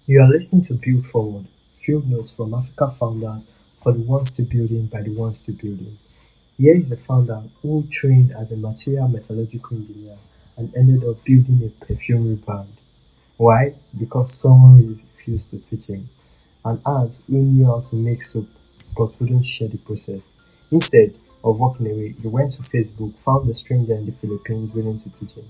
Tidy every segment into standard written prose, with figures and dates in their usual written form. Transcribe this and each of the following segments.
You are listening to Build Forward, field notes from Africa founders for the ones still building by the ones still building. Here is a founder who trained as a material metallurgical engineer and ended up building a perfumery brand. Why? Because someone refused to teach him. An aunt who knew how to make soap but wouldn't share the process. Instead of walking away, he went to Facebook, found a stranger in the Philippines willing to teach him.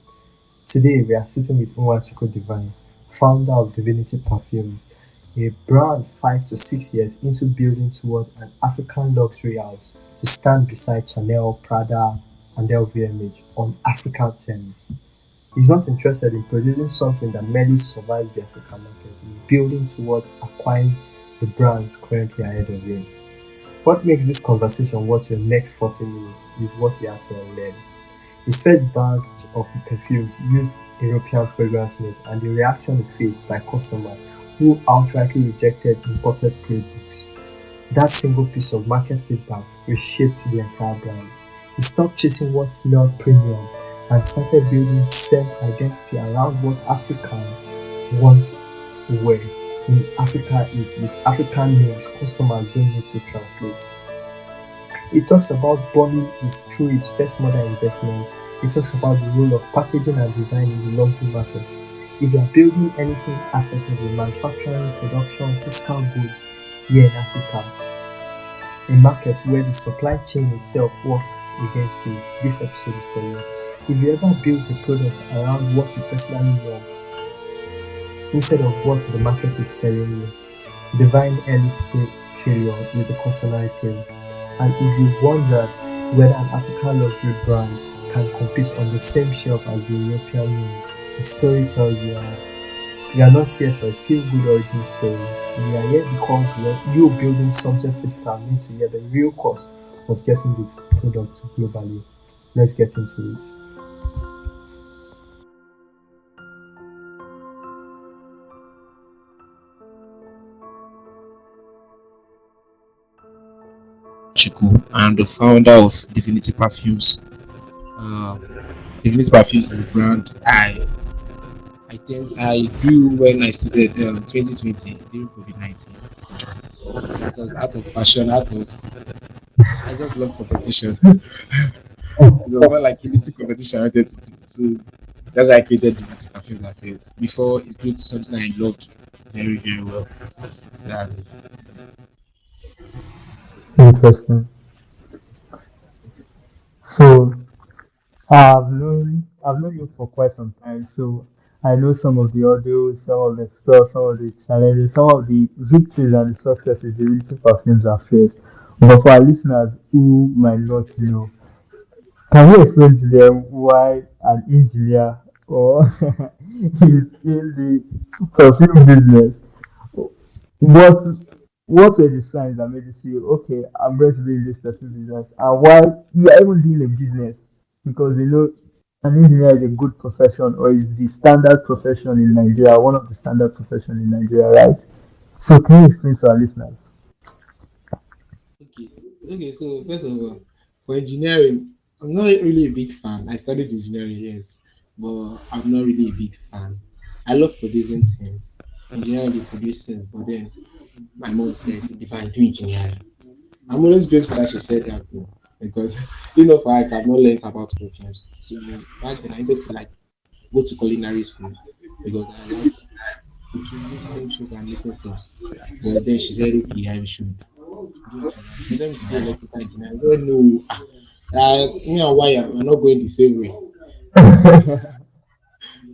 Today we are sitting with Nwachukwu Divine, founder of Divinity Parfums, a brand 5 to 6 years into building towards an African luxury house to stand beside Chanel, Prada, and LVMH on African terms. He's not interested in producing something that merely survives the African market. He's building towards acquiring the brands currently ahead of him. What makes this conversation worth your next 40 minutes is what he has to unlearn. His first batch of perfumes used European fragrance notes and the reaction he faced by customers who outrightly rejected imported playbooks. That single piece of market feedback reshaped the entire brand. He stopped chasing what smelled premium and started building scent identity around what Africans want to wear. In Africa Eats with African names customers don't need to translate. He talks about burning his through his first modern investment. He talks about the role of packaging and design in the luxury markets. If you are building anything asset heavy, manufacturing, production, physical goods here in Africa, a market where the supply chain itself works against you, this episode is for you. If you ever built a product around what you personally love instead of what the market is telling you, divine early failure is the cautionary tale. And if you wondered whether an African luxury brand can compete on the same shelf as the European names, the story tells you how. We are not here for a feel-good origin story. We are here because you building something physical need to hear the real cost of getting the product globally. Let's get into it. Chiku. I'm the founder of Divinity Parfums. Uh, Divinity Parfums is a brand I grew when I started 2020 during COVID-19. It was out of passion, out of I just love competition. It was more like a little competition I wanted to do. So that's why I created Divinity Parfums at first. Before it grew to something I loved very, very well. So that's it. Interesting. So I've known you for quite some time, so I know some of the audios, some of the stuff, some of the challenges, some of the victories and the successes the recent perfumes have faced. But for our listeners who might not know, can you explain to them why an engineer or is in the perfume business? What what were the signs that made you say, okay, I'm going to be in this perfume business, and why you are even doing a business? Because you know an engineer is a good profession or is the standard profession in Nigeria, one of the standard profession in Nigeria, right? So can you explain to our listeners? Okay. Okay, so first of all, for engineering, I'm not really a big fan. I studied engineering, yes, but I'm not really a big fan. I love producing things. Engineering they produce things, but then my mom said, if I do engineering, I'm always grateful that she said that too, because you know, for I've not learned about perfumes. So back then I needed to like go to culinary school because I like cooking, mixing things and making things. But then she said, okay, I should do engineering. She said to do electrical engineering. I said, no, me and wire, we're not going the same way.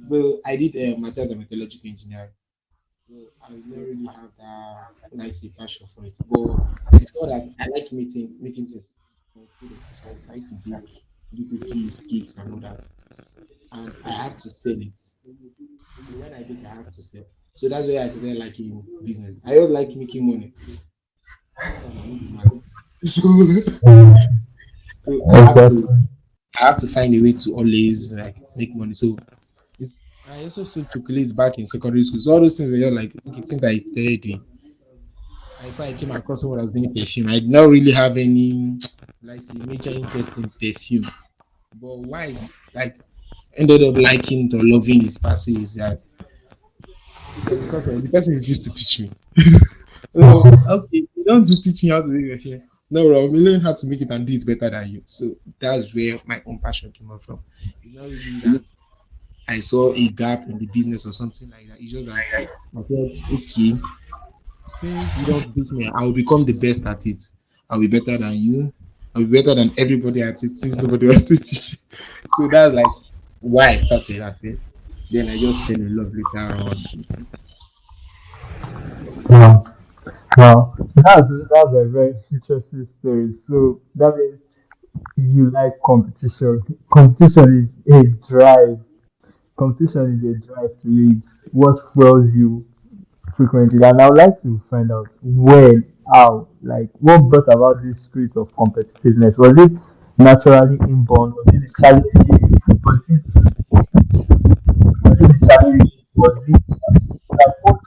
So I did master's and metallurgical engineering. So I did not really have that nice passion for it. But I discovered that I like making things for food especially. So I used to do cookies, cakes and all that. And I have to sell it. So when I bake, I have to sell. So that's why I started liking business. I just like making money. That's why I'm the man. So so Exactly. I have to find a way to always like make money. So it's I also took chocolates back in secondary school. So all those things were just like okay, things I started doing. Before I came across someone that was doing perfume, I did not really have any like say major interest in perfume. But why like ended up liking or loving his passive is that because the person refused to teach me. So okay, you don't just teach me how to make perfume. No, bro, we learn how to make it and do it better than you. So that's where my own passion came up from. It's not really that I saw a gap in the business or something like that. It's just that I felt okay. Since you don't teach me, I will become the best at it. I'll be better than you. I'll be better than everybody at it since nobody wants to teach. So that's like why I started at it. Then I just fell in love later on. Wow. Wow. That's a very interesting story. So that means you like competition. Competition is a drive. Competition is a drive to you. It's what fuels you frequently. And I would like to find out when, how, like what brought about this spirit of competitiveness. Was it naturally inborn? Was it the challenges? Was it the challenges? Was it like what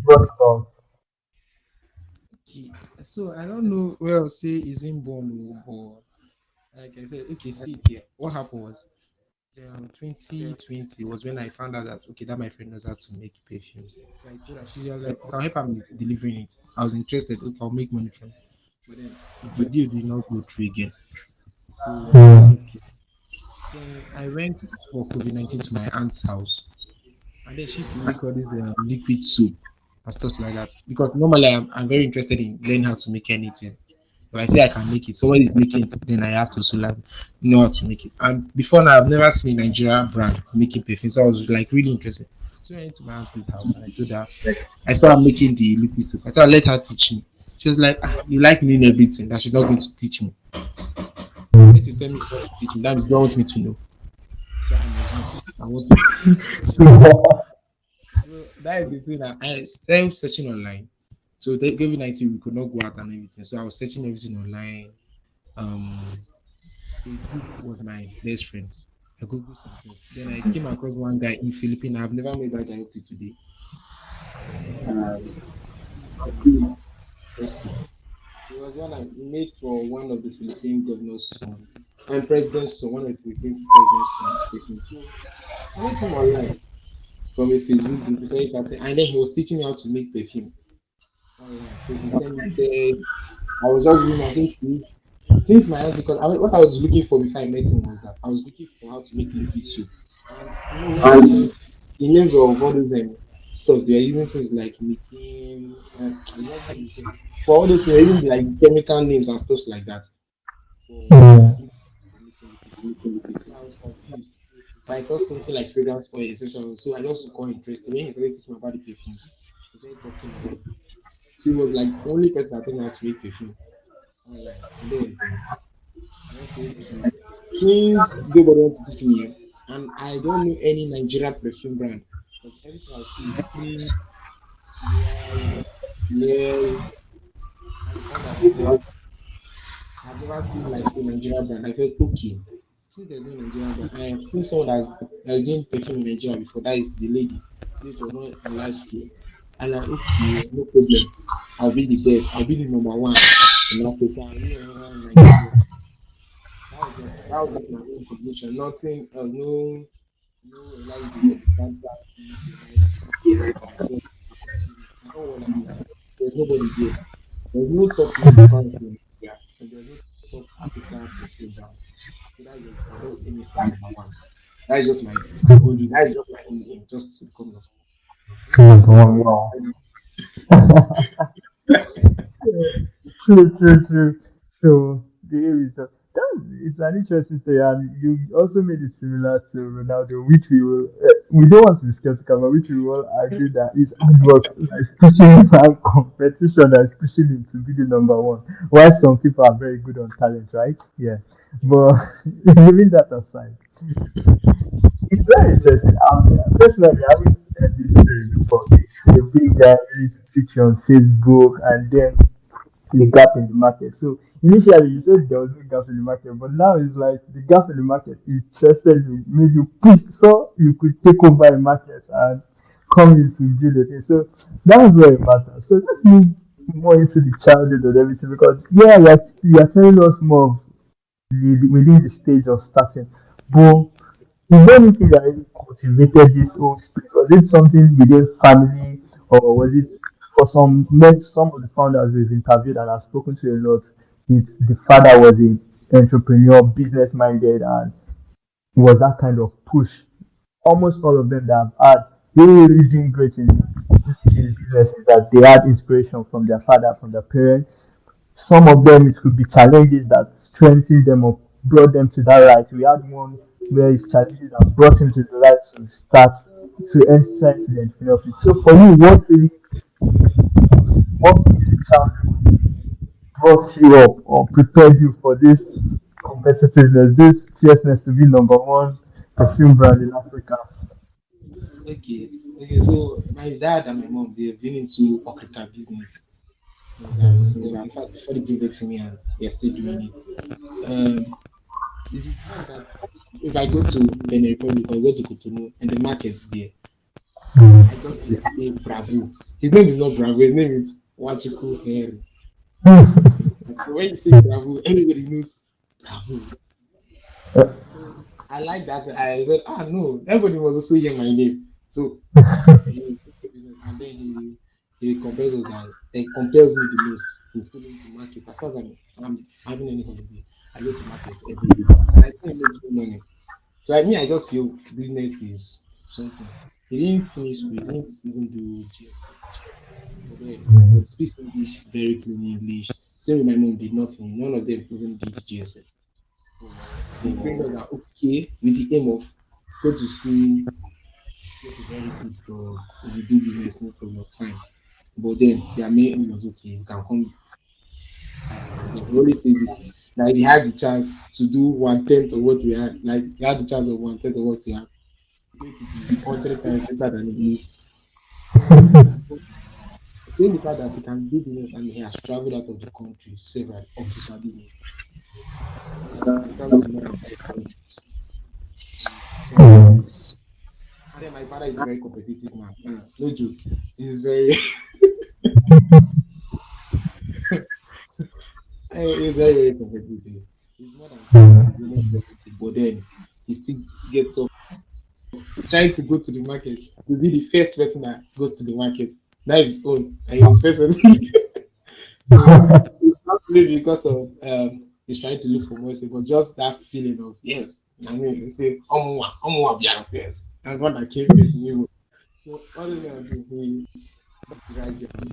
brought about? Okay. So I don't know where I'll say is inborn or like I said, okay, see it here. What happened was 2020 was when I found out that okay, that my friend knows how to make perfumes. So I told her, she was like, okay, I'll help her with delivering it. I was interested, okay, I'll make money from it. But then the deal did not go through again. So it was like, Hmm. okay. Then I went for COVID-19 to my aunt's house. And then she used to make all these liquid soap and stuff like that. Because normally I'm very interested in learning how to make anything. If I say I can make it, somebody is making it, then I have to also learn know how to make it. And before now, I've never seen a Nigerian brand making perfume, so I was like really interested. So I went to my aunt's house and I told her I started making the liquid soap. I thought let her teach me. She was like, ah, you like knowing everything that she's not going to teach me. For you to tell me she wants to teach me, that means you don't want me to know. So I must know. I want to. So that is the thing that I started searching online. So they gave me 19, we could not go out and everything. So I was searching everything online. Um, Facebook was my best friend. I googled some things. Then I came across one guy in Philippines. I've never met that guy up to today. His name is Costo. He was one I made for one of the Philippine governor's sons and president's son, one of the Philippine president's sons. So I met him online from a Facebook group. We started chatting, and then he was teaching me how to make perfume online. So he sent me said I was just doing my thing since my aunt because what I was looking for before I met him was that I was looking for how to make liquid soup. And you know when you see the names of all those stuff, they are using things like methane, it's not called methane. For all those things, they're using like chemical names and stuff like that for Hmm. making liquid soup. So I was confused. But I saw something like fragrance oil, etc. So I just got interested. When he started teaching me about the perfumes, he started talking about it. So he was like the only person that taught me how to make perfume online. And then I just started teaching me. Since nobody wants to teach me, and I don't know any Nigerian perfume brand, because everything I see is Queen, L'Oreal, Chanel, and the fact that I've never seen like a Nigerian brand. I felt okay. Since there's no Nigerian brand, I have seen someone that's doing perfume in Nigeria before. That is the lady, which was not in light skin. And like, okay, no problem. I'll be the best. I'll be the number one in Africa. I'll be the number one in Nigeria. That was just my own conclusion. Nothing else. No Elijah to be fantastic. Elijah. I don't want to do that. There's nobody there. There's no top Nigerians in Nigeria, and there's no top African perfume brand. So that's just I'm just aiming for number one. That's just my own. That's just my own aim, just to become number one. So when I Hmm. become number Wow. one, True, true, true. So the aim is that it's an interesting story, and you also made it similar to Ronaldo, which we don't want to be skeptical, but which we will agree that is hard work that is pushing him and competition that is pushing him to be the number one. While some people are very good on talent, right? Yeah, but leaving that aside, it's very interesting. Personally, I haven't heard this story before. It's a big guy ready to teach you on Facebook, and then the gap in the market. So initially you said there was no gap in the market, but now it's like the gap in the market interested you, made you push so you could take over the market and come in to build a thing. So that's where it matters. So let's move more into the childhood and everything because yeah, you're telling us more of within the stage of starting. But is there anything that really cultivated this whole spirit? Was it something within family? or was it for some of the founders we've interviewed and I've spoken to a lot, it's the father was a entrepreneur, business minded, and was that kind of push. Almost all of them that have had really, really doing great in businesses that they had inspiration from their father, from their parents. Some of them it could be challenges that strengthened them or brought them to that light. We had one where his challenges that brought him to the light to start to enter into the entrepreneurship. So for you, what in the childhood brought you up or prepared you for this competitiveness, this fierceness to be number one perfume brand in Africa? Okay, okay. So my dad and my mom they've been into Okrika business since I was small. In fact, before they gave it to me, and they're still doing it. There's a time that if I go to Benin Republic or go to Cotonou and the market there, I just hear say Bravo. His name is not Bravo. His name is Nwachukwu. So when you say Bravo, everybody knows Bravo. So I like that. I said, ah no, everybody was also hear my name. So he and then he compels us that he compels me the most to follow him to market. As far as I'm having any holiday, I go to market every day. And I think it makes me money. So I mean I just feel business is something. He didn't finish school, he didn't even do GSS. But then he speaks English very clean English. Same with my mom did not finish. None of them even did GSS. So they bring us that okay with the aim of go to school, get a very good job. If you do business, no problem, fine. But then their main aim was okay, you can come. They always say this that if you had the chance to do one tenth of what you had, like you had the chance of one tenth of what you have, it's going to be 100 times better than it is. So, but saying the fact that he can do business and he has traveled out of the country several African business, he has traveled to more than 5 countries to sell his business. And then my father is a very competitive man. No joke. He's very he's very, very competitive. He's more than 60, he's almost 70, but then he still gets up. He's trying to go to the market to be the first person that goes to the market. That is his own. And he was first person. So it's not really because of he's trying to look for more, but just that feeling of yes. I mean, you say, be first. And what that came first, you. So all the way he the right journey.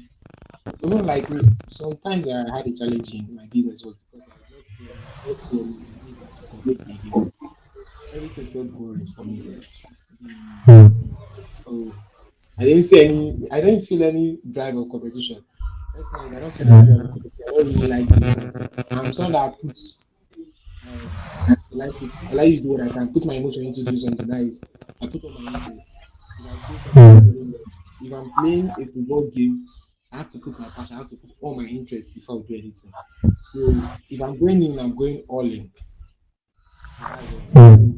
Even like me, sometimes I had a challenge in my business was because I did not see any reason to compete again. Everything felt boring for me. The oh, I didn't feel any drive of competition. Personally, I don't feel any drive of competition. I don't really like doing something. I'm someone that puts um I like use the word I can put my emotion into doing something that is I put all my interest. If I feel something is very well. If I'm playing a football game, I have to put my passion, I have to put all my interest before I do anything. So if I'm going in, I'm going all in. So that's just it.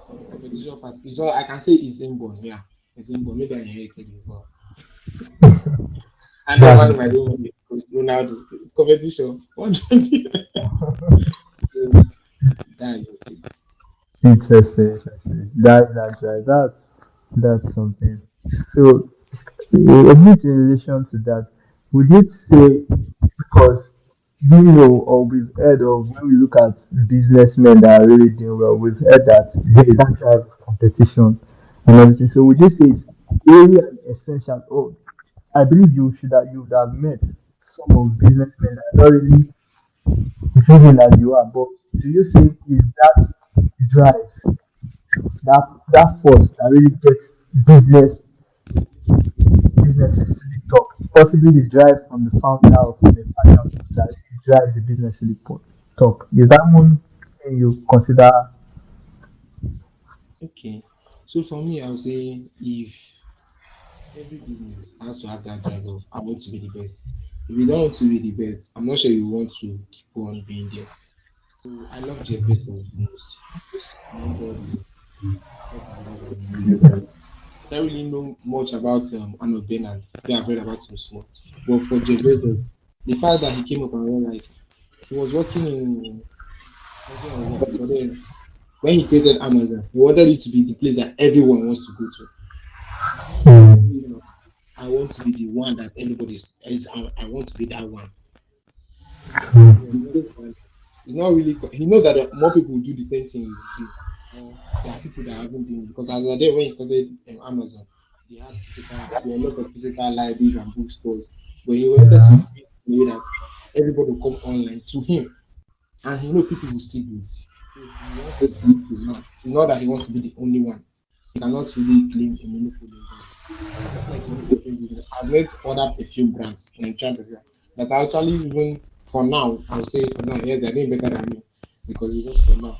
So the competition part, it's all I can say it's inborn, yeah. It's inborn. Maybe I inherited it, but I know That's one of my role models is Ronaldo. Competition. What does it? So that's just it. interesting, interesting. That's right. That's something. So, a bit in relation to that, would you say because we know or we've heard of when we look at businessmen that are really doing well, we've heard that there is that drive of competition and everything. So, would you say it's really an essential? Or I believe you would have met some of businessmen that are not really driven as you are, but do you think is that drive that force that really gets businesses to the top. Possibly the drive from the founder or from the partner that really drives the business to the top. Is that one thing you consider? Okay. So for me, I would say if every business has to have that drive of I want to be the best. If you don't want to be the best, I'm not sure you want to keep on being there. So I love Jeff Bezos the most. May God rest his life and remain in peace. I don't really know much about Arnold Bernard. Yeah, I've read about him small. But for Jeff Bezos, the fact that he came up and went like he was working on work, but then when he created Amazon, he wanted it to be the place that everyone wants to go to. It's not Mm, easy now. want to be the one that everybody is. I want to be that one. true. So it's not really. He knows that more people will do the same thing he do. Or there are people that haven't been because as I did when he started Amazon, there were a lot of physical libraries and bookstores. But he wanted to Yeah. do it in a way that everybody will come online to him, and he know people will still go. So he wants to be the one. Not that he wants to be the only one. He cannot really claim a monopoly on that. So just like any perfume business, I've met other perfume brands, Nigerian perfume, that are actually even for now, I'll say for now, yes, they're doing better than me because it's just for now.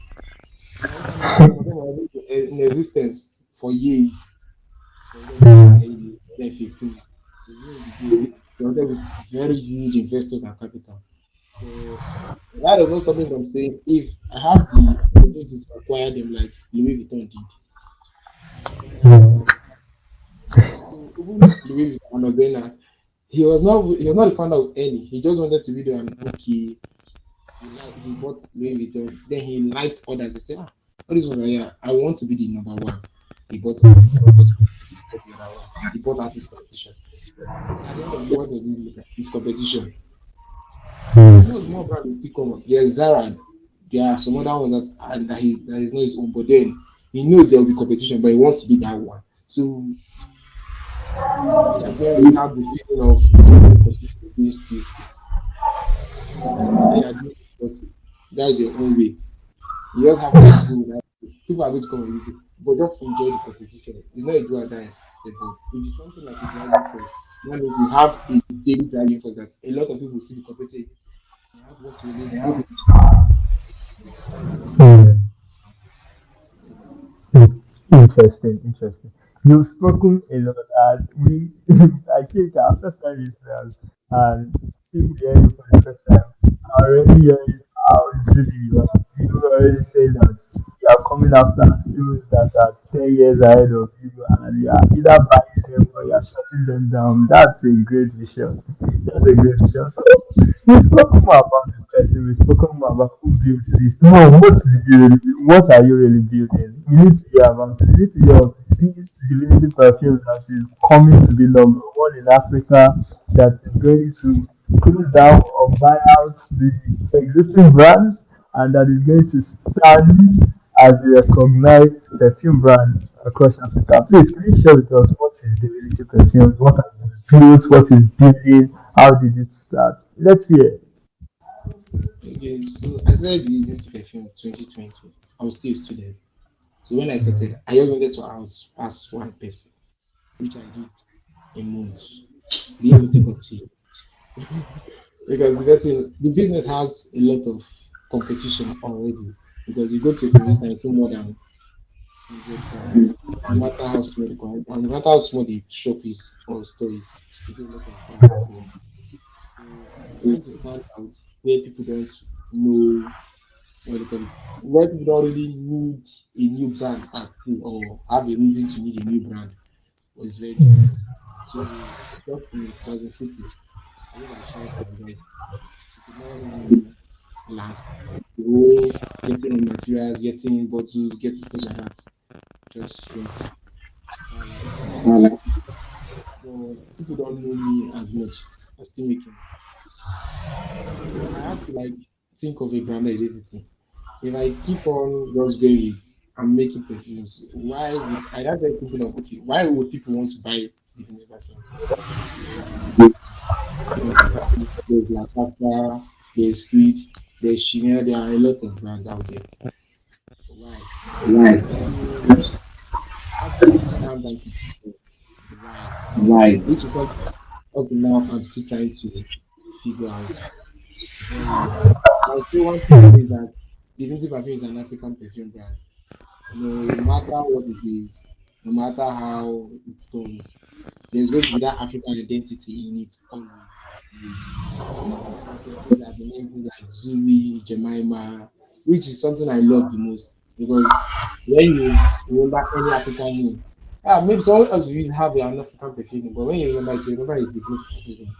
Some of them are already in existence for years, for them since Yeah. early 2015. They've been in the game. They're there with very huge investors and capital. So that does not stop me from saying if I have the opportunity to acquire them like Louis Vuitton did, why not Yeah. acquire them? So even Louis Vuitton and Obena, he was not the founder of any. He just wanted to be the one. Okay, he bought Louis Vuitton. Then he liked others. He said, all these ones are here. I want to be the number one. He bought Hot Company, he bought the other ones. He bought artist competition. At the end of the day, what does he look at? His competition. He knows more brand will still come up. There's Zara. There are some other ones that is not his own, but then he knows there will be competition, but he wants to be that one. So again, we have the feeling of coming competition against you. And you are doing it because that's your own way. You just have to go with that. People are going to come and visit, but just enjoy the competition. It's not a do or die sport. If it's something like a driving force, that means you have a daily driving force that a lot of people will still be competing against. You have what to always go. Yeah. Interesting, interesting. You've spoken a lot, and I think our first time listeners and people hearing you for the first time are already hearing how driven you are. You already saying that you are coming after those that are 10 years ahead of you, and you are either buying them or you are shutting them down. That's a great vision. That's a great vision. So, we've spoken more about the person, we've spoken more about who built this. No, what did you really, what are you really building? We need to hear about it. We need to hear of this divinity perfume that is coming to be number one in Africa, that is going to close down or buy out the existing brands, and that is going to stand as a recognized perfume brand across Africa. Please, can you share with us what is divinity perfume? What are the built? What is building? How did it start? Let's hear. Okay, so I started using perfume 2020. I was still a student. So when I started, I just wanted to outpass one person, which I did in months. Didn't even take up to you. Because the business has a lot of competition already. Because you go to a convenience store, you see more than 100 brands. No matter how small no matter how small the shop is or store is, you see a lot of brands there. So trying to stand out where people don't know what do you call it, where people don't really need a new brand as still or have a reason to need a new brand was very difficult. So just in 2015, I think I shared my advice. She could not really last. The whole getting on materials, getting bottles, getting stuff like that just shrink. So I'm like, but people don't know me as much. I'm still making. So I have to like think of a brand identity. If I keep on just going with I'm making perfumes, why would I that's like thinking of okay, why would people want to buy different perfumes? There's La Papa, there's Creed, there's Chanel, there are a lot of brands out there. Why? So I have to calm down to think of why, which is something up to now I'm still trying to figure out. But I'll say one thing again is that Divinity Perfume is an African perfume brand. No matter what it is, no matter how it comes, there's going to be that African identity in it always. Some of my perfumes have been named like Zuri, Jemima, which is something I love the most because when you remember any African name, maybe someone else will use have an African perfume, but when you remember it, you remember it's divinity perfume.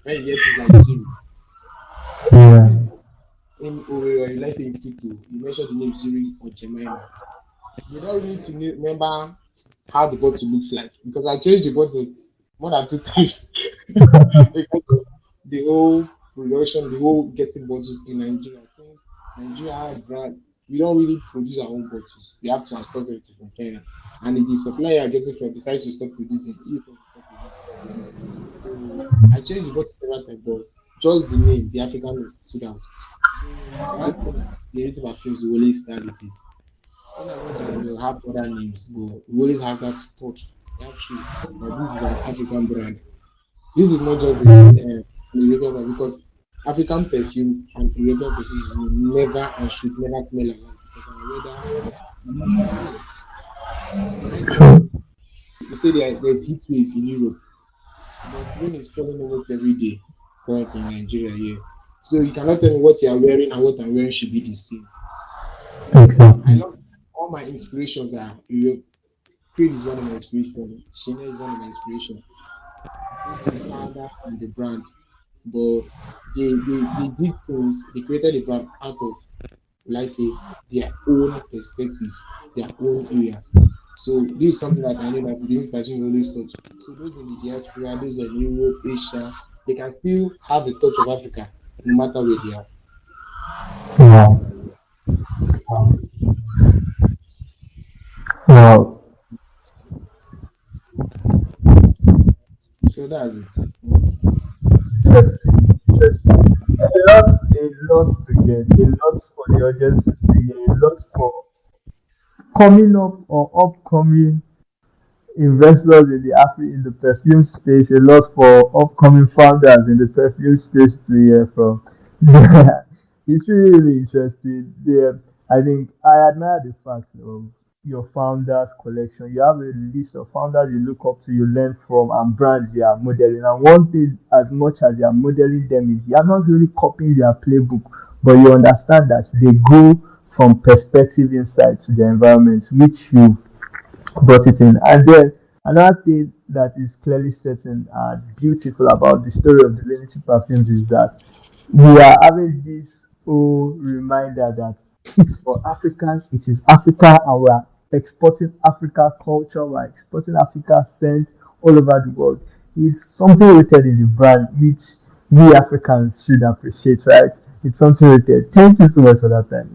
When you get things like Zuri, Yeah. or let's say in Pluto, you mention the name Zuri or Jemima. You don't really need to remember how the bottle looks like because I changed the bottle. more than two times because of the whole production, the whole getting bottles in Nigeria. Since Nigeria brand, we don't really produce our own bottles. We have to outsource everything from China. And if the supplier you are getting from decides to stop producing, he says to stop producing. So I changed the bottle several times, but just the name, the African name stood out. Though writing narrative perfumes, we always start with it. In as much as we have other names, but we always have that touch. We have to that this is an African brand. This is not just an European brand because African perfumes and European perfumes will never and should never smell alike because our weather is not the same. Unlike you say there's heat wave in Europe, but rain is falling almost every day currently in Nigeria here. So you cannot tell me what you are wearing and what I'm wearing should be the same. So I Exactly. love all my inspirations are Europe. Creed is one of my inspirations. Chanel is one of my inspirations. Both the founder and the brand. But they did things, they created a brand out of, will I say, their own perspective, their own area. So this is something that I know that the David Fashion will always touch. So those in the diaspora, those in Europe, Asia, they can still have a touch of Africa no matter where they are. Wow. Wow. So that's it. Interesting. Interesting. A lot to get. A lot for the audiences to get. A lot for coming up or upcoming investors in the perfume space, a lot for upcoming founders in the perfume space to hear from. It's really, really interesting. I think I admire the fact of your founders collection. You have a list of founders you look up to, you learn from, and brands you are modeling. And one thing, as much as you are modeling them, is you are not really copying their playbook, but you understand that they go from perspective insight to the environment, which you've brought it in. And then another thing that is clearly certain and beautiful about the story of Divinity Perfumes is that we are having this whole reminder that it's for Africans, it is Africa, and we are exporting Africa culture, we're exporting Africa scent all over the world. It's something rooted in the brand which we Africans should appreciate, right? It's something rooted. Thank you so much for that time.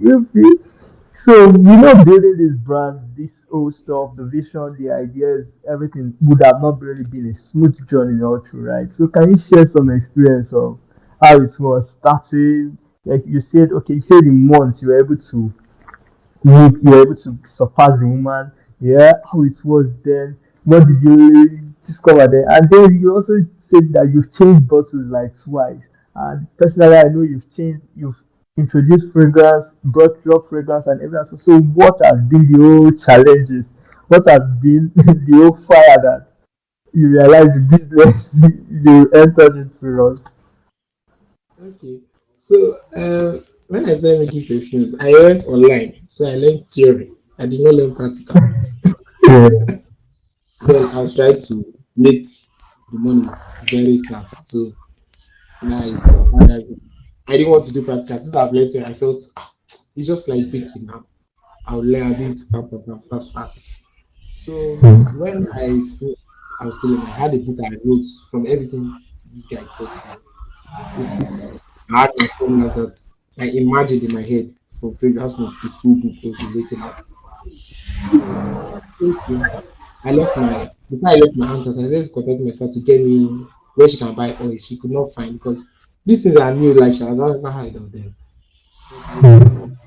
So, building these brands, this whole stuff, the vision, the ideas, everything would have not really been a smooth journey all through, right? So, can you share some experience of how it was starting? Like you said, okay, you said in months you were able to you're able to surpass the woman. Yeah, how it was then. What did you discover there? And then you also said that you've changed bottles like twice. And personally, I know you've introduced fragrance, brought drop fragrance, and everything. So, what has been the whole challenges? What has been the whole fire that you realize the business you entered into us? Okay. So when I started making perfumes, I went online. So I learned theory. I did not learn practical. Yeah. Then I was trying to make the money very fast. So nice. I didn't want to do practical. Since I've learned it, I felt it's just like baking now. I'll learn a bit fast, fast. So when I finished, I was telling I had a book I wrote from everything this guy taught me. Okay. I had my formulas that I imagined in my head for fragrance note. The full book was written out. So okay. I left my before I left my aunt, I just contacted my sister to get me where she can buy oil. She could not find because these things are new, like she has never heard of them. But later,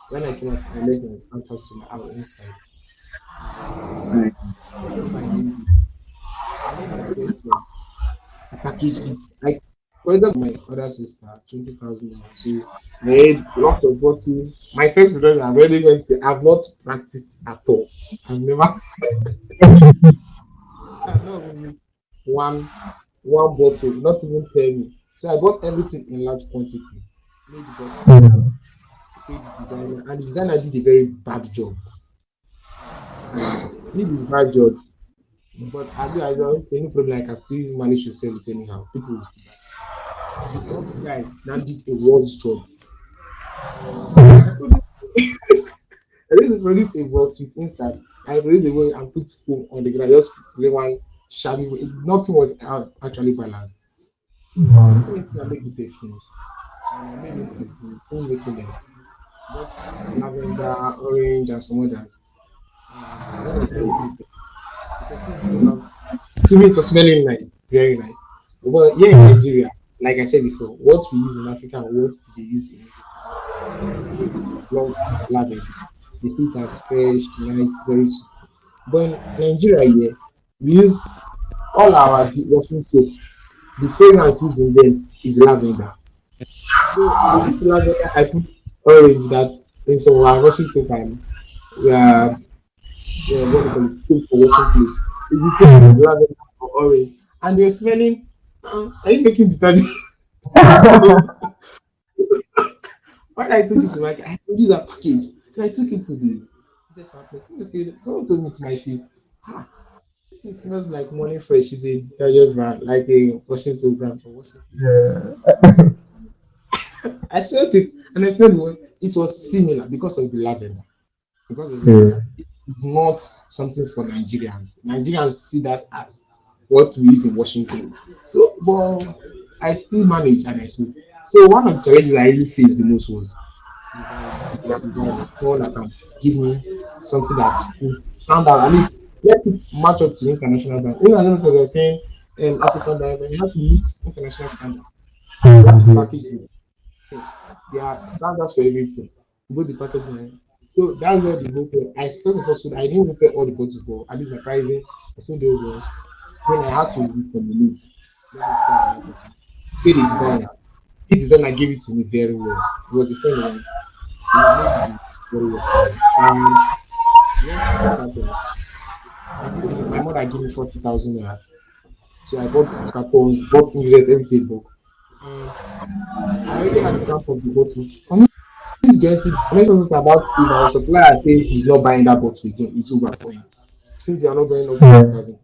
when I came out, I left my aunt house to my our own side. I went for an MD. I made my first one. I packaged it. I collected my other sister 20,000 naira. So I had lots of bottles. My first production, I'm really going to. I've not practiced at all. I've never. I've not even used one bottle, not even tell me. So I bought everything in large quantity. Made the bottle, paid the designer, and the designer did a very bad job. He did a bad job, but I don't any problem. I can still manage to sell it anyhow. People will still buy. The other guy now did a worse job. I couldn't. I didn't produce a box with inside. I produced the way and put foam on the ground. Just play one. shabby. Nothing was actually balanced. So I Wow. came into and make the perfumes, and I made those perfumes, soon making them. Bought lavender, orange, and some others. And when I started making the perfume came out. To me, it was smelling nice, very nice. But here in Nigeria, like I said before, what we use in Africa and what they use in Europe is not the same. Europe love lavender. They see it as fresh, nice, very sweet. But in Nigeria, here, we use all our washing soap. The fragrance used in them is lavender. So I put lavender, I put orange that in some of our washing soap and uh, what do you call it, soap for washing clothes. It's the same thing, lavender or orange. And they're smelling, are you making detergent? So when I took it to market, I produced a package. And I took it to the this outlet. Someone told me to my face, ah, it smells like morning fresh. It's a detergent brand, like a washing soap brand for washing clothes. Yeah. I smelled it and I smelled it was similar because of the lavender. Because of the Yeah. lavender. It's not something for Nigerians. Nigerians see that as what we use in Washington. So, but I still manage and I still. So one of the challenges I really faced the most was designer, someone that can give me something that is stand out. At least let it match up to international standards. In as I was saying, African diamond, you have to meet international standards. You have to Yeah. package it. Yes, there are standards for everything, both the packaging and so that's where the whole thing. I first of all sold, I didn't even sell all the bottles, but at least my pricing, I sold those ones. Then I had to reformulate. Let me try another person. Pay the designer. The designer gave it to me very well. It was a friend of mine. He made it very well for me. And when I started, my mother gave me 40,000 naira. So I bought cartons, bought ingredients, everything in bulk. And I already had the sample of the bottle. For to get it, I mentioned something about if our supplier says he's not buying that bottle again, it's over for him. Since they are not going up to Yeah. 40,000,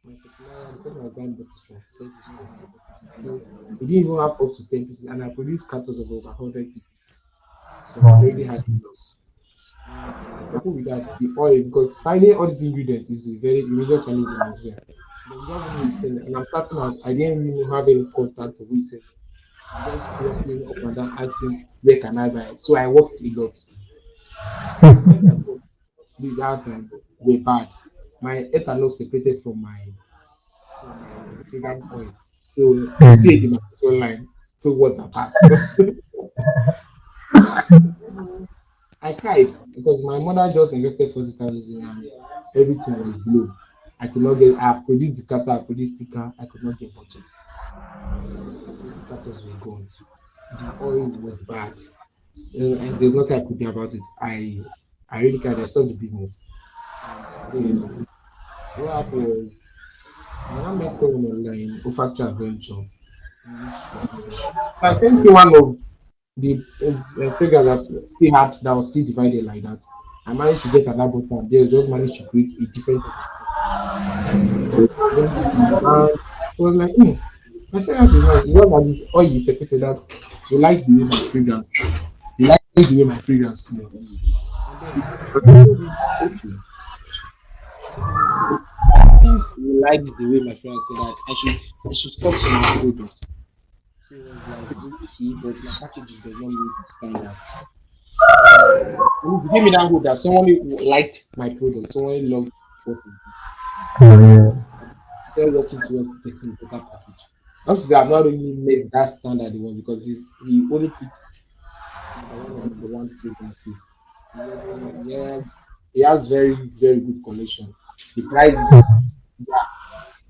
my supplier, the person I was buying bottles from, said he's not buying the bottle again. So he didn't even have up to 10 pieces, and I produced cartons of over 100 pieces. So I Wow. already had a loss. And coupled with that, the oil, because finding all these ingredients is a very major challenge in Nigeria. But we don't even know sell it. And I'm starting out, I didn't really have any contact of research. I'm just walking up and down asking, where can I buy it? So I worked a lot. The price I got this that time were bad. My ethanol separated from my fragrance oil. So you see a Mm. demarcation line. So what's apart? I cried because my mother just invested 40,000 and everything was blown. I could not get. I've produced the cutter, I produced sticker. I could not get budget. So the cutters were gone. The oil was bad, and there's nothing I could do about it. I really cried. I stopped the business, and then what happened was I now met someone online who factory adventure in which we did that. So I sent him one of the figures that still had that was still divided like that. I managed to get another bottle and they just managed to create a different type of fragrance. Then and it was like, my fragrance is nice. It's not that this oil is separated that he likes the way my fragrance. He likes the way my fragrance smell. And then I told him, okay, since he likes the way my fragrance smell, that I should stock some of my products. So he was like, okay, but my packaging does not meet the standards. So he gave me that hope that someone who liked my product, someone loved what we did. Oh, So yeah. I started working towards getting a better package. Up to that, I've not really met that standard one because he only picks number one and number one fragrances. Yet he has very, very good collection. The price is yeah,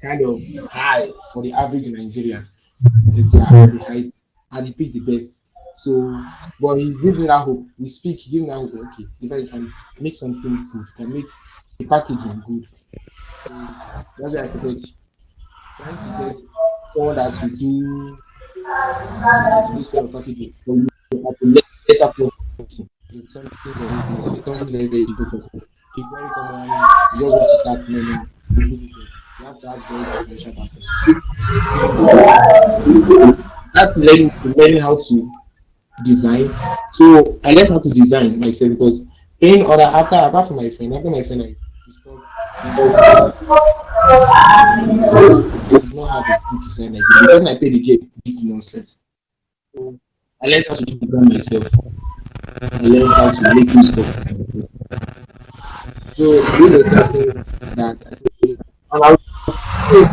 kind of high for the average Nigerian. They are the Yeah. highest and he picks the best. So, but he gives me that hope. We speak, he gives me that hope. Okay, if I can make something good, can make the packaging good. So that's why I started trying to get someone that will do that will do sort of packaging for you at a lesser quantity. It's something very, very difficult. It's very common. I mean, you just want to start learning. It's difficult. You have to have very good commercial background. So that's learning how to design. So I learned how to design myself because paying other after apart from my friend, after my friend I we stopped paying for design. I did not have a good design idea. The person I paid again did nonsense. So I learned how to do the brand myself. I learned how to make new stuff. So this was something that I said, and I was still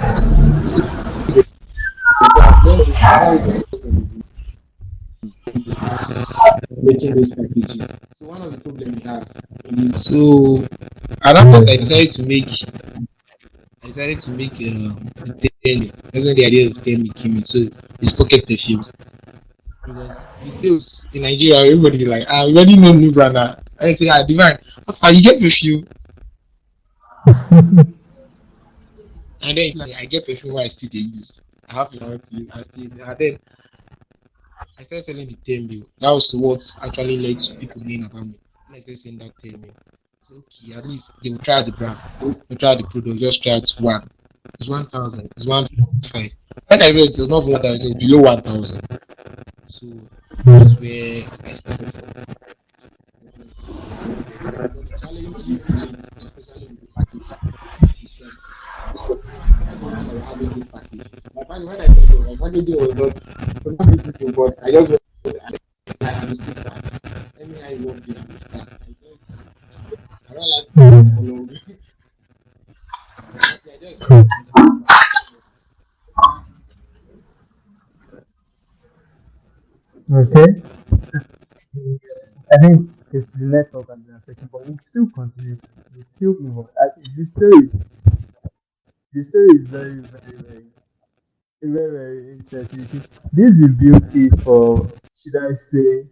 so I've learned this. I'm not really focused on this part, making those packages. So one of the problems we have is so at that point Yeah. I decided to make the Temi. That's when the idea of Temi came in. So it's pocket perfumes because the sales in Nigeria, everybody like we already know new brand. I say Divine, how far you get perfume, and then like I get perfume where I still dey use. I have enough to use. I still and then I started selling the Temi. That was what actually led to people knowing about me. When I started selling that Temi, so okay, at least they will try the brand, they'll try the product, just try it one. It's 1,000, it's 1,500. When I said it was not 1,000, it was below 1,000. So that's where I started from. But the challenges came, especially with the packaging. You said I didn't know that we having good packaging. When I started, my packaging was not beautiful, but I just I will still start. Anyhow, I work there, I will start. I don't like people to follow me. Honestly, I just expect people to follow me. Okay. I think it's the network and the affection, but we still continue. We still move on. I think the story is very, very, very, very, very interesting. You see, this is the beauty for, should I say,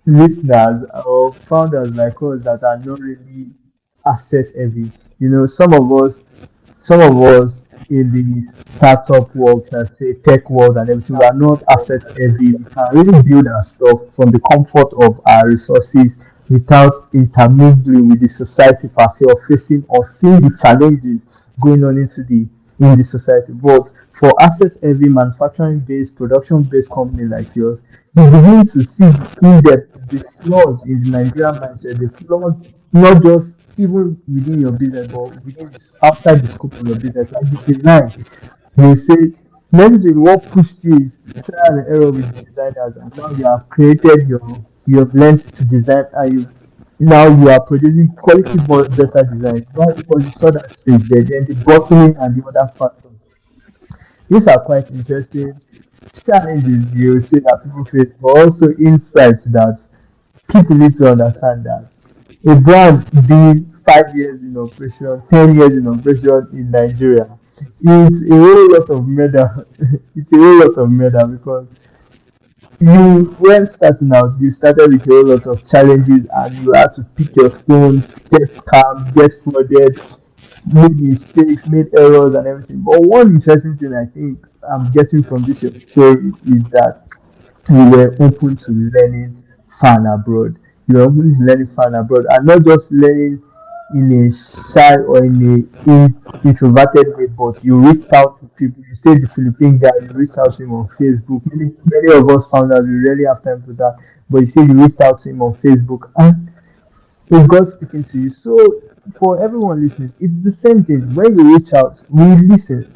listeners or founders like us that are not really asset heavy. Some of us in the startup world, let's say tech world and everything, we are not asset heavy. We can really build our stuff from the comfort of our resources without intermingling with the society per se or facing or seeing the challenges going on in the society. But for asset heavy manufacturing based, production based company like yours, you begin to see the in-depth, the flaws in the Nigerian mindset, the flaws not just even within your business, but outside the scope of your business, like the design. You say necessarily what pushed you is trial and error with the designers, and now you have created you have learned to design, and now you are producing quality better design. Why? Because you saw that space there, then the bottling and the other factors. These are quite interesting challenges you say that people face, but also insights that people need to understand that a brand being 5 years in operation, 10 years in operation in Nigeria is a whole lot of murder. It's a whole lot of murder because when starting out, you started with a whole lot of challenges and you had to pick your stones, get calm, get flooded, made mistakes, made errors and everything. But one interesting thing I think I'm getting from this your story is that you were open to learning far and abroad. You were open to learning far and abroad, and not just learning in a shy or introverted way, but you reached out to people. You say the Philippine guy, you reached out to him on Facebook. Many of us found out we really have time for that, but you say you reached out to him on Facebook, and if God's speaking to you. So for everyone listening, it's the same thing. When you reach out, we listen.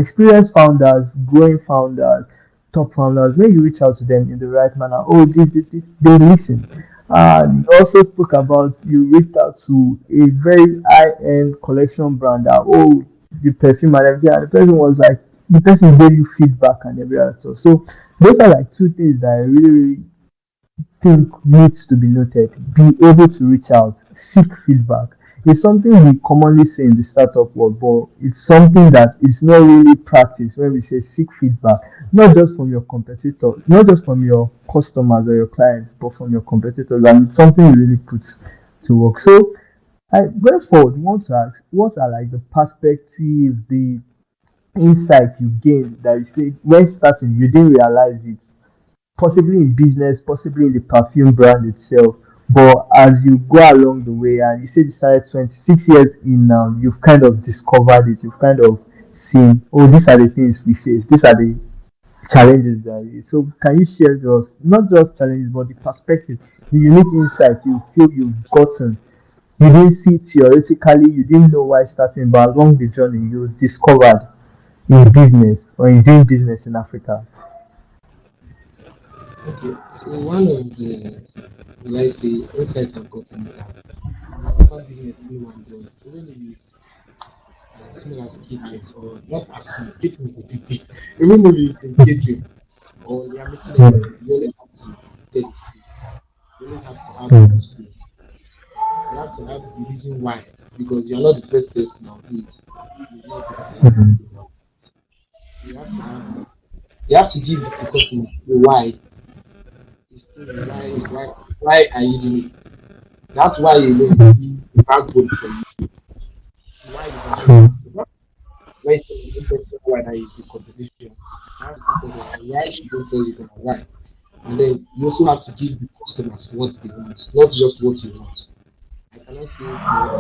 Experienced founders, growing founders, top founders, when you reach out to them in the right manner, oh, this, they listen. You also spoke about you reached out to a very high-end collection brand that, oh, the perfume and everything, and the person was like, the person gave you feedback and everything. So those are like two things that I really, really think needs to be noted. Be able to reach out, seek feedback. It's something we commonly say in the startup world, but it's something that is not really practiced when we say seek feedback, not just from your competitors, not just from your customers or your clients, but from your competitors. And it's something you really put to work. So, going forward, we want to ask what are like the perspective, the insights you gained that you say when starting you didn't realize it, possibly in business, possibly in the perfume brand itself. But as you go along the way, and you say you started 26 years in now, you've kind of discovered it. You've kind of seen, oh, these are the things we face. These are the challenges that is. So, can you share with us not just challenges, but the perspective, the unique insight you feel you've gotten You didn't see theoretically, you didn't know why starting, but along the journey, you discovered in business or in doing business in Africa. Okay, so one of the, will I say, insights I've gotten is that whatever business anyone does, even if it's as small as catering, or not as small, catering is a big thing, even if it's in catering or they are making Mm, anything, you always have to tell a story. You always have to have a good mm, story. You have to have the reason why, because you are not the first person that will do it. You'll not be the last mm, person that will. So you have to give the customer the why, the story, why are you doing it? That's why alone will be the backbone for you. Why the person true. why it's an interesting why that is the competition. You have to tell them why she don't tell you why. And then you also have to give the customers what they want, not just what you want. I cannot say, okay,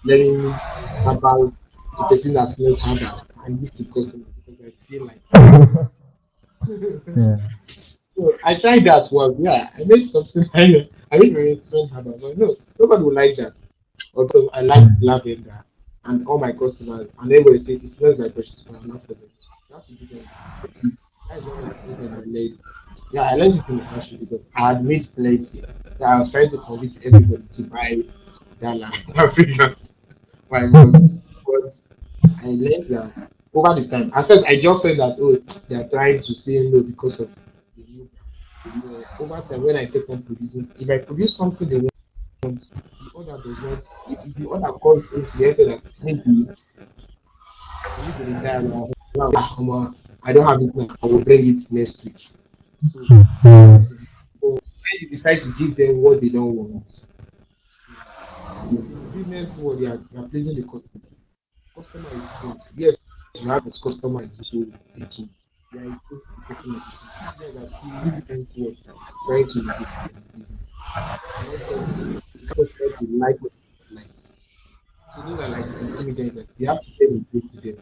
let me mix herbal, a perfume that smells herbal, and give to the customer because I feel like it. Yeah. So I tried that once. Yeah, I made something. I made very smell herbal, but no, nobody would like that. Also, I like Mm. lavender, and all my customers and everybody say it smells like precious oil. I'm not positive. You have to give them that. That is one of the things that I learned. Yeah, I learned it in the industry because I had made plenty. So I was trying to convince everybody to buy that fragrance. Why? Because but I learned that over the time. At first, I just said that oh, they are trying to say no because of the new brand. But over time, when I kept on producing, if I produce something they want, the order does not. If the order comes into the say that maybe I need to retire now. I don't have it now. I will bring it next week. So that Mm. happens. So when you decide to give them what they don't want, in the business world, you are pleasing the customer. Customer is king. Yes, you have this customer is also a king. You are a king, the customer is a king. Yeah, that you really end towards trying to negotiate the business. You cannot just try to like what you like. So those are like the ingredients that you have to sell a dream to them.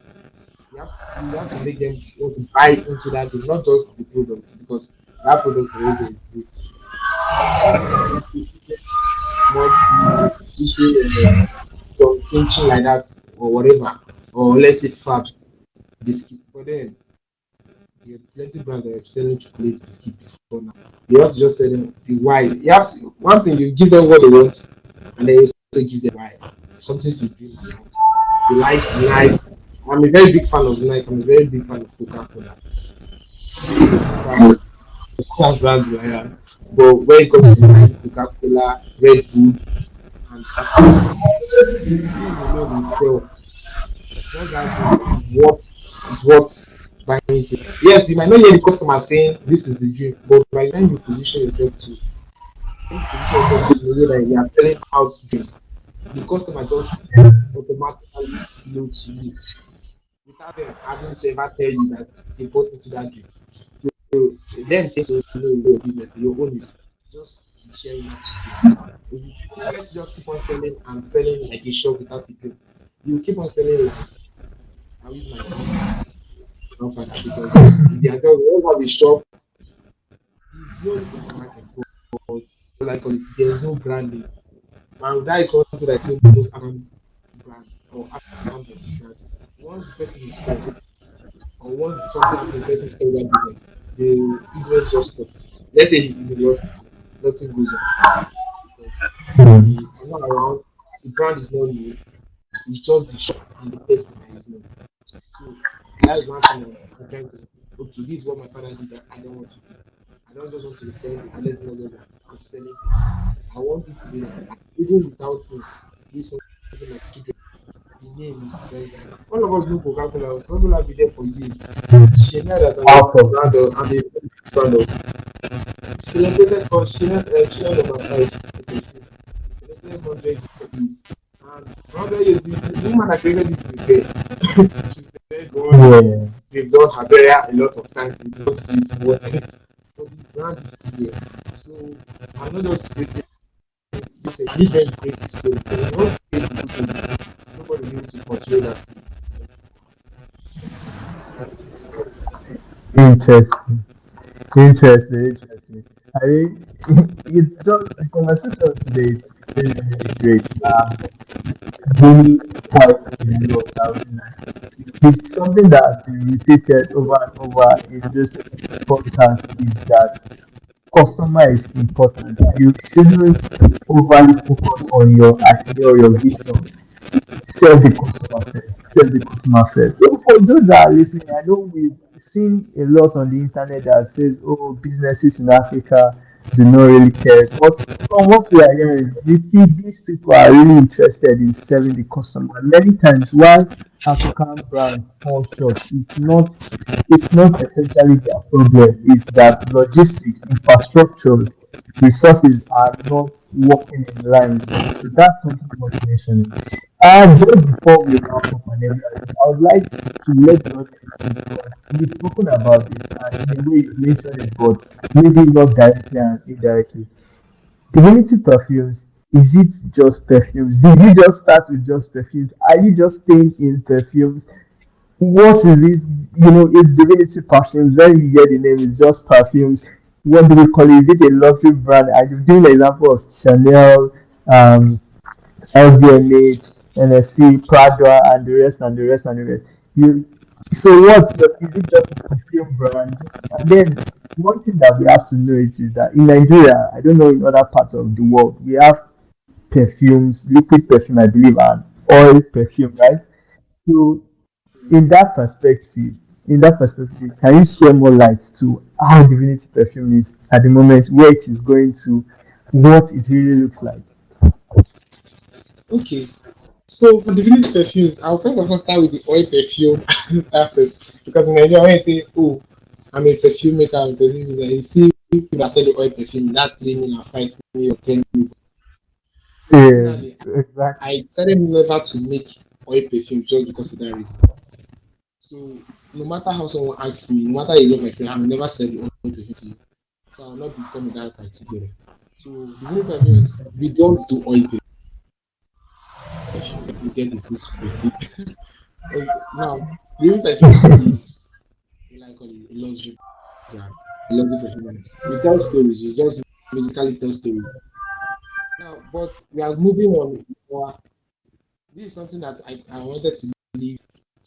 You have to make them want to buy into that dream, not just the product, because that product already exists. You cannot give them issue some thinking like that or whatever, or let's say fabs biscuits. But then there are plenty brands that have selling chocolate biscuit before now. You have to just tell them the why. You have to, one thing you give them what they want, and then you also give them why. Something to dream about. They like Nike. I'm a very big fan of Nike. I'm a very big fan of Coca-Cola. Coca-Cola brand I am. But when it comes to Nike, Coca-Cola, Red Bull, and Pepsi, the dream alone itself, just that dream is what buying into. Yes, you might not hear the customer saying this is the dream, but by the time you position yourself to when you position yourself in a way that you are selling out dreams, the customer just automatically flow to you without them having to ever tell you that they bought into that dream. So them saying so know your business, your own is just be sharing out today. If you try to just keep on selling and selling like a shop without people, you keep on selling like I use my own grandfather because if they are just wherever the shop is known in the market, but like call it, there is no branding. And that is something that you most African brands or African boutique that once the person is gone or once something happens, the person stop that business, the business just stops. Let's say he's in the hospital, nothing goes on because Mm. the owner around, the brand is not known, it's just the shop and the person that is known. So that is one thing I'm trying to okay, this is what my father did that I don't want to do. I don't just want to be selling the talent knowledge that I'm selling perfume. I want it to be that even without me, this something my children, the name is very good. All of us know Coca-Cola. Coca-Cola be there for years. Chanel that Out of I'm a brand of celebrated for Chanel number five perfume. It's celebrated 100 years. And 100 years, the woman that created it is there. She's there gone. yeah. They've done her burial a lot of times. They've done it, but the brand is still there. So I'm not just creating this, I'm just trying to create this story. Because if you want to create a good story, nobody will be able to portray that story. Interesting. Interesting. Interesting. I mean, it's just the conversation today. really, really great. Really quite a lot. I would like. It's something that has been repeated over and over in this podcast is that customer is important. You shouldn't overly focus on your idea or your vision. Serve the customer first. Serve the customer first. So for those that are listening, I know we've seen a lot on the internet that says, "Oh, businesses in Africa do not really care." But from what we are hearing, we see these people are really interested in serving the customer. Many times, why African brands fall short, it's not essentially their problem. It's that logistics, infrastructure, resources are not working in line. So that's something worth mentioning. And just before we wrap up and everything, I would like to let the audience know because we've spoken about this and in a way you mentioned it, but maybe not directly and indirectly. Divinity perfumes, is it just perfumes? Did you just start with just perfumes? Are you just staying in perfumes? What is it? It's Divinity Parfums. When you hear the name, it's just perfumes. What do we call it? Is it a luxury brand? I give you an example of Chanel, LVMH, NSC, Prada, and the rest, and the rest, and the rest. You, so is it just a perfume brand? And then one thing that we have to know is that in Nigeria, I don't know in other parts of the world, we have perfumes, liquid perfume, I believe, and oil perfume, right? So in that perspective, can you share more light to how Divinity Perfume is at the moment, where it is going to, what it really looks like? Okay, so for the village perfumes, I'll first of all start with the oil perfume aspect because in Nigeria, when you say, "Oh, I'm a perfume maker, I'm a perfume user," you see people that sell the oil perfume, that 3 million, 5 million, 10 million. Yeah, Personally, exactly. I decided never to make oil perfume just because of that reason. So no matter how someone asks me, no matter you love my friend, I will never sell the oil perfume to you. So I will not become that category. So the village perfumes, we don't do oil perfume. We get the full spray. Okay, now the village perfume is like a luxury brand, a luxury perfume brand. We tell stories, we just musically tell stories. Now, but we are moving on. This is something that I wanted to leave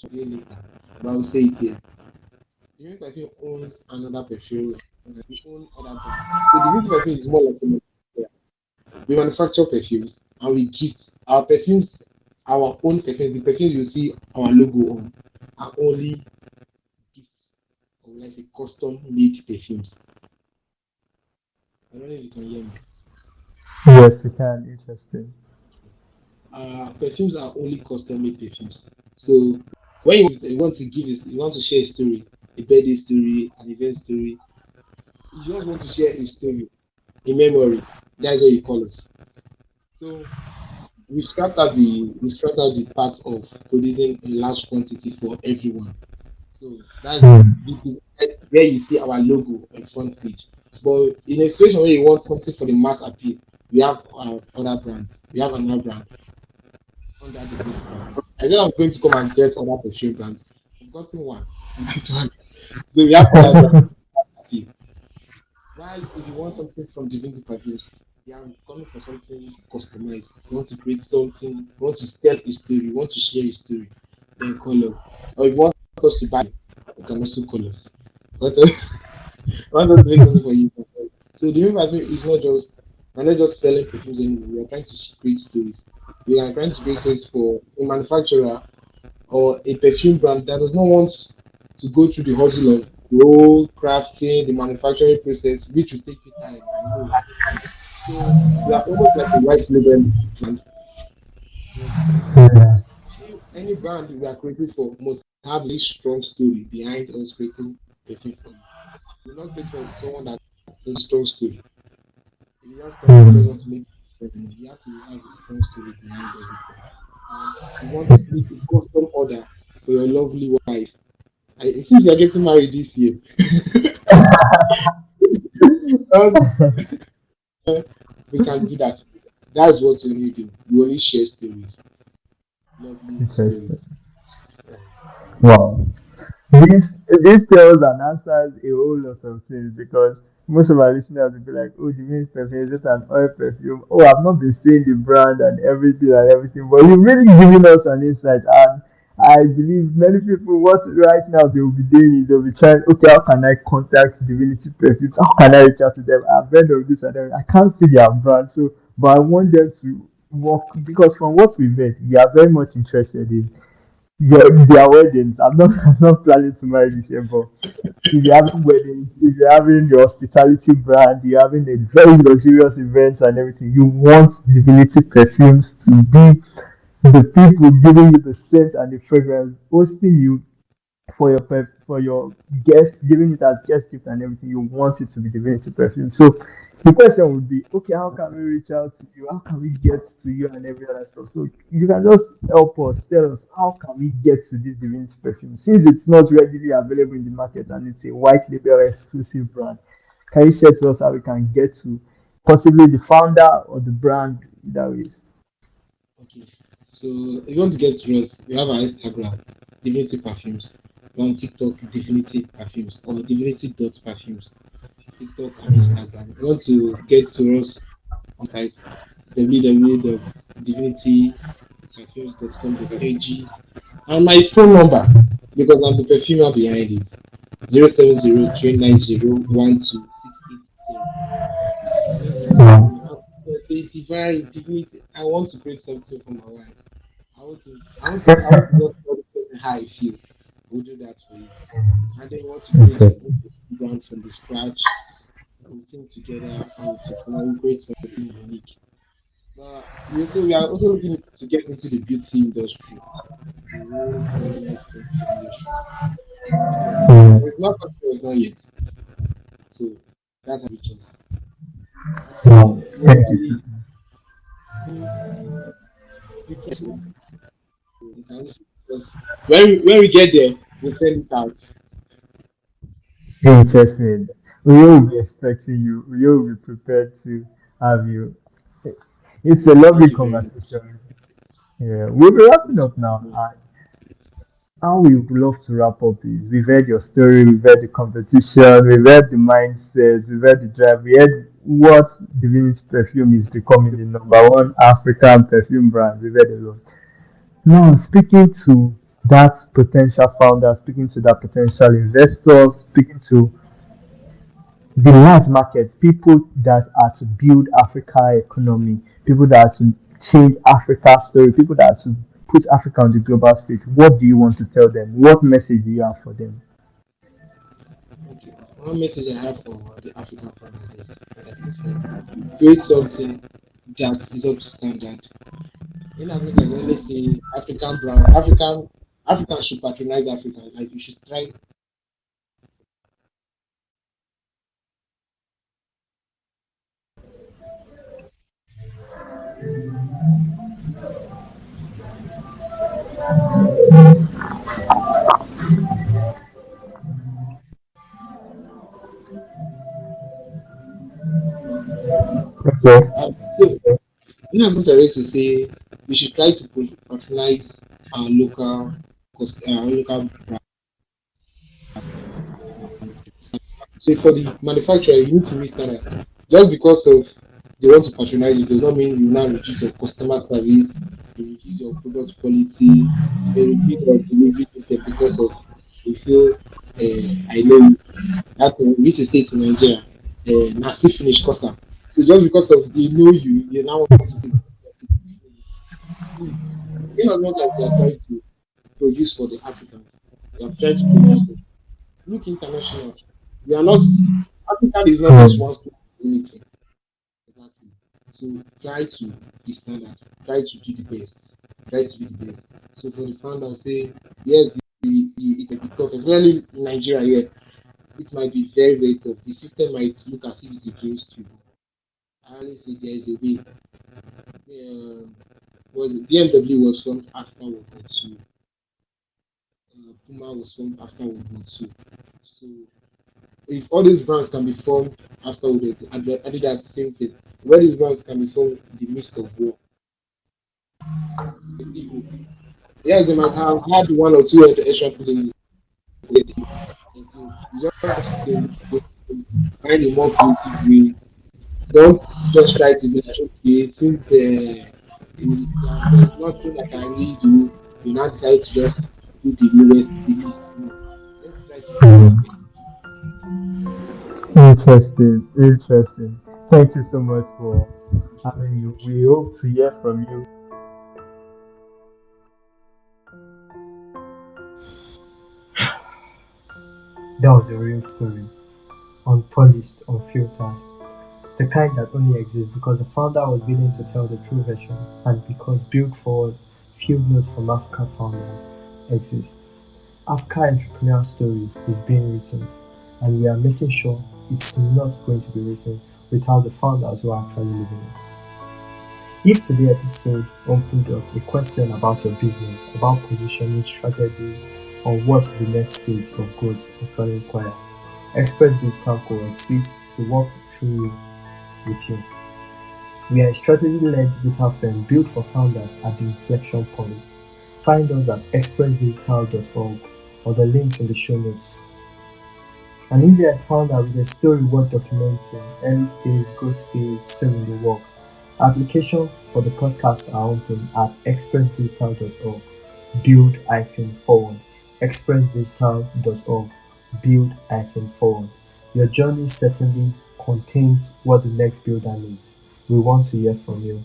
to say later, but I will say it here. The Beauty Perfume owns another perfume, and we own other brands. So the Beauty Perfume is more like a manufacturer. We manufacture perfumes and we gift our perfumes, our own perfumes. The perfumes you see our logo on are only gifts, or let's say custom made perfumes. I don't know if you can hear me. Yes, we can. Interesting. Perfumes are only custom made perfumes. So when you want to you want to share a story, a birthday story, an event story, you just want to share a story, a memory. That's what you call us. So we scrapped out the part of producing in large quantity for everyone. So that's Hmm. where you see our logo on front page. But in a situation where you want something for the mass appeal, we have other brands. We have another brand under the big brand. I know I'm going to come and get other perfume brands. I've gotten one. So we have other brands. Appeal. While if you want something from Divinity Perfumes, you are coming for something customized. You want to create something, you want to tell a story, you want to share a story, then call us. Or if you want us to buy, you can also call us. Want us, want us to make something for you. So Divinity Perfume is not just we're not just selling perfumes anymore. We are trying to create stories. We are trying to create stories for a manufacturer or a perfume brand that does not want to go through the hustle of the whole crafting, the manufacturing process, which will take you time. I know. So we are almost like a white label brand. But Yeah. any brand we are creating for must have a strong story behind us creating perfume for you. We're not creating for someone that has a strong story. If you just come and just Hmm. want to make perfume, you have to have a strong story behind everything. And you want to place a custom order for your lovely wife. It seems you're getting married this year. Um, we can do that. That's what we only do. We only share stories, lovely Interesting. stories. Yeah. Wow. This tells and answers a whole lot of things because Most of our listeners will be like, "Oh, the main perfume is just an oil perfume." Oh, I've not been saying the brand and everything, but you've really given us an insight. And I believe many people, what right now they will be doing is they'll be trying, okay, how can I contact Divinity Perfumes? How can I reach out to them? I've heard of this and that. I can't see their brand, so but I want them to work because from what we've read, we are very much interested in their weddings. I'm not planning to marry this year, but if you're having weddings, if you're having your hospitality brand, you're having a very luxurious events and everything, you want Divinity Perfumes to be the people giving you the scent and the fragrance, hosting you for your guest, giving it as guest gift and everything. You want it to be Divinity Perfume. So the question would be, okay, how can we reach out to you? How can we get to you and every other stuff? So you can just help us, tell us how can we get to this Divinity Perfume since it's not readily available in the market and it's a white label exclusive brand. Can you share to us how we can get to possibly the founder or the brand that is? Okay. So if you want to get to us, we have our Instagram, Divinity Perfumes. We're on TikTok, Divinity Perfumes, or Divinity.perfumes. TikTok and Instagram. If you want to get to us on site, www.divinityperfumes.com.ng. And my phone number, because I'm the perfumer behind it, 07039012680. Wow. Say divine dignity. I want to create something for my wife. I want to just tell the person how I feel. We'll do that for you. And then you want to create your own Interesting. brand from the scratch. We'll think together and we'll finally create something unique. But we are also looking to get into the beauty industry, the whole fragrance industry. Mm. It's not something we've done yet. So that's how we just. And then Wow. Thank you. we we try to we can just when we get there, we'll send it out. Interesting. We will be expecting you. We will be prepared to have you. It's a Thank lovely you very much. conversation. Yeah, we'll be wrapping Thank up you now. very much. And how we would love to wrap up is we've heard your story, we've heard the competition, we've heard the mindsets, we've heard the drive, we heard what Divinity Perfume is becoming the number one African perfume brand. We've heard a lot. Now, speaking to that potential founder, speaking to that potential investor, speaking to the large market, people that are to build Africa economy, people that are to change Africa's story, people that are to put Africa on the global stage. What do you want to tell them? What message do you have for them? Okay. One message I have for the African farmers is like I said, create something that is up to standard. In as much as we always say Africans should patronize Africa, like you should try. Okay. So in as much as I used to say we should try to patronize our local our local brands. So for the manufacturer, you need to meet standard. Just because of they want to patronize you does not mean you now reduce your customer service, you reduce your product quality, you reduce your delivery system because of you feel I know you. That's we used to say it in Nigeria, nasi finish customer. So just because of they know you, you now want to give please. In as much as they are trying to produce for the Africans, they are trying to produce for look international. We are not African is not just Hmm. one small community. Exactly. So try to be standard. Try to do the best. Try to be the best. So for the founder, say yes, it might be tough, especially in Nigeria here. It might be very, very tough. The system might look as if it's against you. I always say there is a way. Was it BMW was formed after World War II. Puma was formed after World War II. So if all these brands can be formed after World War II, Adidas same thing. If all these brands can be formed in the midst of war, yes, they might have had one or two extra people in the team. You just have to stay. find a more creative way. Don't just try to be like, okay, since there's nothing I can really do, you now decide to just do the lowest, the least. No, let's try to do the best. Interesting, interesting. Thank you so much for having me. We hope to hear from you. That was a real story, unpolished, unfiltered, the kind that only exists because the founder was willing to tell the true version and because Build Forward Field Notes from Africa founders exist. Africa entrepreneur story is being written, and we are making sure it's not going to be written without the founders who are actually living it. If today's episode opened up a question about your business, about positioning, strategy, or what's the next stage of growth actually require, Xpress Digital Co exists to walk through with you. We are a strategy-led digital firm built for founders at the inflection point. Find us at xpressdigital.org or the links in the show notes. And if you're a founder with a story worth documenting, early stage, growth stage, still in the work, applications for the podcast are open at xpressdigital.org. Build-forward. Xpressdigital.org. Build-forward. Your journey certainly contains what the next builder needs. We want to hear from you.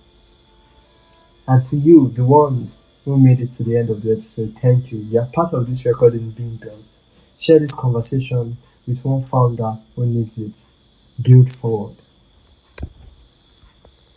And to you, the ones who made it to the end of the episode, thank you. You are part of this recording being built. Share this conversation with one founder who needs it. Build forward.